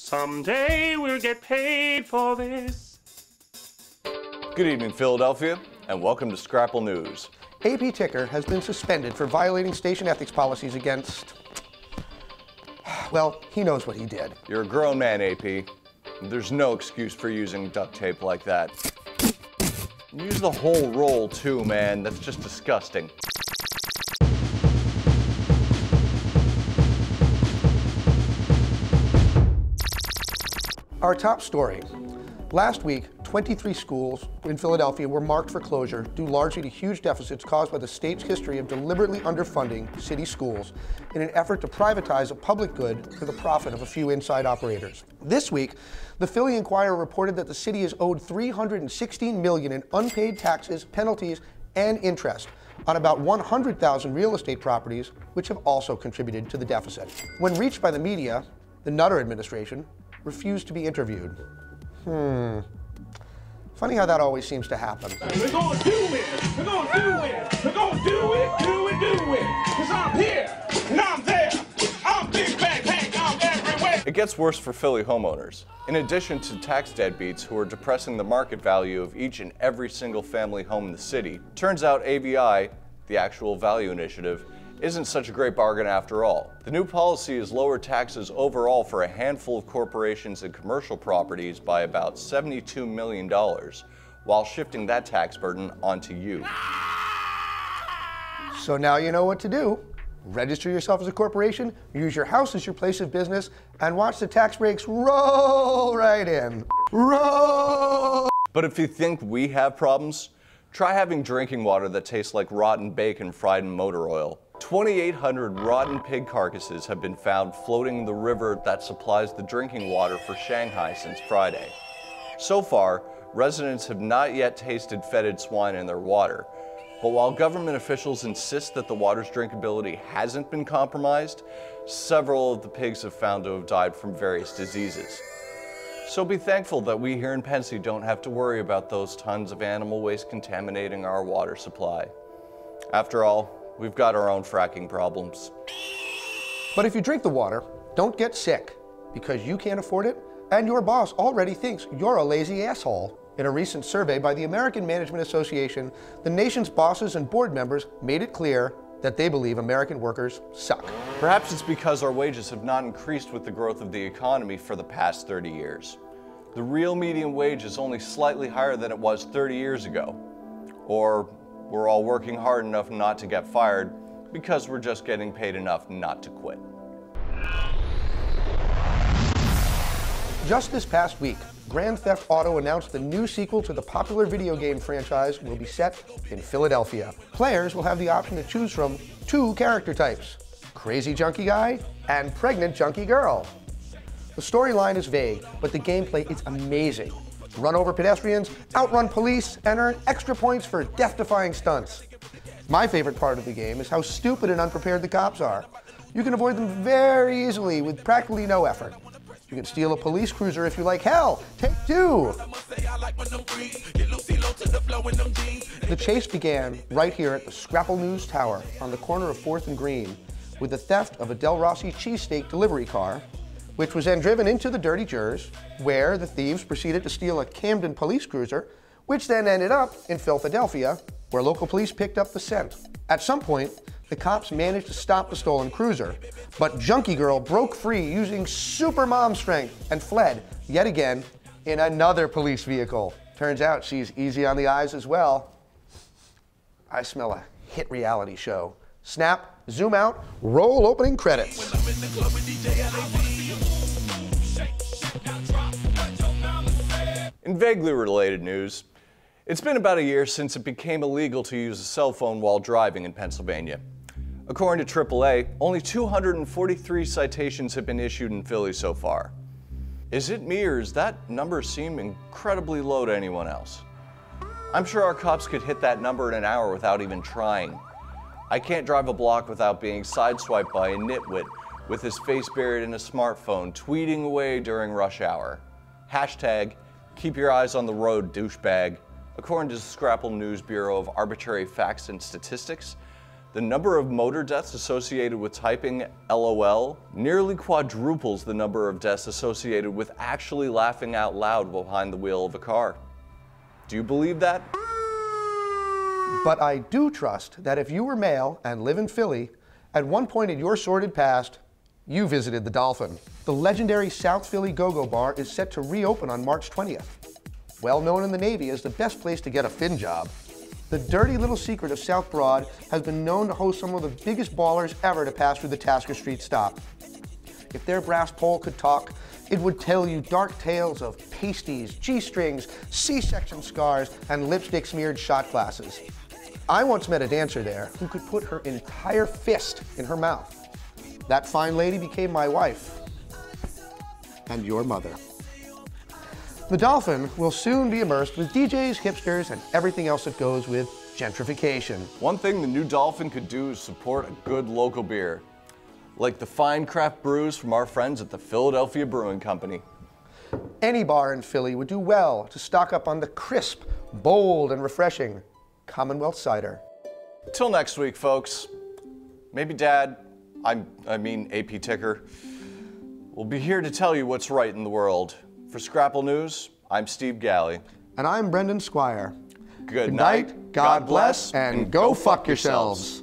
Someday we'll get paid for this. Good evening, Philadelphia, and welcome to Scrapple News. AP Ticker has been suspended for violating station ethics policies against... well, he knows what he did. You're a grown man, AP. There's no excuse for using duct tape like that. Use the whole roll, too, man. That's just disgusting. Our top story. Last week, 23 schools in Philadelphia were marked for closure due largely to huge deficits caused by the state's history of deliberately underfunding city schools in an effort to privatize a public good for the profit of a few inside operators. This week, the Philly Inquirer reported that the city is owed $316 million in unpaid taxes, penalties, and interest on about 100,000 real estate properties, which have also contributed to the deficit. When reached by the media, the Nutter administration refused to be interviewed. Funny how that always seems to happen. We're gonna do it! We're gonna do it! We're gonna do it! Cause I'm here, and I'm there! I'm Big Bang Hank, I'm everywhere! It gets worse for Philly homeowners. In addition to tax deadbeats who are depressing the market value of each and every single family home in the city, turns out AVI, the actual value initiative, isn't such a great bargain after all. The new policy has lowered taxes overall for a handful of corporations and commercial properties by about $72 million, while shifting that tax burden onto you. So now you know what to do. Register yourself as a corporation, use your house as your place of business, and watch the tax breaks roll right in. Roll! But if you think we have problems, try having drinking water that tastes like rotten bacon fried in motor oil. 2,800 rotten pig carcasses have been found floating in the river that supplies the drinking water for Shanghai since Friday. So far, residents have not yet tasted fetid swine in their water. But while government officials insist that the water's drinkability hasn't been compromised, several of the pigs have found to have died from various diseases. So be thankful that we here in Pennsy don't have to worry about those tons of animal waste contaminating our water supply. After all, we've got our own fracking problems. But if you drink the water, don't get sick because you can't afford it and your boss already thinks you're a lazy asshole. In a recent survey by the American Management Association, the nation's bosses and board members made it clear that they believe American workers suck. Perhaps it's because our wages have not increased with the growth of the economy for the past 30 years. The real median wage is only slightly higher than it was 30 years ago. Or we're all working hard enough not to get fired because we're just getting paid enough not to quit. Just this past week, Grand Theft Auto announced the new sequel to the popular video game franchise will be set in Philadelphia. Players will have the option to choose from two character types, crazy junkie guy and pregnant junkie girl. The storyline is vague, but the gameplay is amazing. Run over pedestrians, outrun police, and earn extra points for death-defying stunts. My favorite part of the game is how stupid and unprepared the cops are. You can avoid them very easily with practically no effort. You can steal a police cruiser if you like. Hell, take two! The chase began right here at the Scrapple News Tower on the corner of 4th and Green with the theft of a Del Rossi cheesesteak delivery car, which was then driven into the Dirty Jers, where the thieves proceeded to steal a Camden police cruiser, which then ended up in Philadelphia, where local police picked up the scent. At some point, the cops managed to stop the stolen cruiser, but Junkie Girl broke free using super mom strength and fled yet again in another police vehicle. Turns out she's easy on the eyes as well. I smell a hit reality show. Snap, zoom out, roll opening credits. In vaguely related news, it's been about a year since it became illegal to use a cell phone while driving in Pennsylvania. According to AAA, only 243 citations have been issued in Philly so far. Is it me, or does that number seem incredibly low to anyone else? I'm sure our cops could hit that number in an hour without even trying. I can't drive a block without being sideswiped by a nitwit with his face buried in a smartphone, tweeting away during rush hour. Hashtag, keep your eyes on the road, douchebag. According to the Scrapple News Bureau of Arbitrary Facts and Statistics, The number of motor deaths associated with typing LOL nearly quadruples the number of deaths associated with actually laughing out loud behind the wheel of a car. Do you believe that? But I do trust that if you were male and live in Philly, at one point in your sordid past, you visited the Dolphin. The legendary South Philly Go-Go Bar is set to reopen on March 20th. Well known in the Navy as the best place to get a fin job. The dirty little secret of South Broad has been known to host some of the biggest ballers ever to pass through the Tasker Street stop. If their brass pole could talk, it would tell you dark tales of pasties, G-strings, C-section scars, and lipstick-smeared shot glasses. I once met a dancer there who could put her entire fist in her mouth. That fine lady became my wife and your mother. The Dolphin will soon be immersed with DJs, hipsters, and everything else that goes with gentrification. One thing the new Dolphin could do is support a good local beer, like the fine craft brews from our friends at the Philadelphia Brewing Company. Any bar in Philly would do well to stock up on the crisp, bold, and refreshing Commonwealth cider. Till next week, folks. Maybe Dad, I mean AP Ticker, will be here to tell you what's right in the world. For Scrapple News, I'm Steve Galley. And I'm Brendan Squire. Good night, God bless, and go fuck yourselves.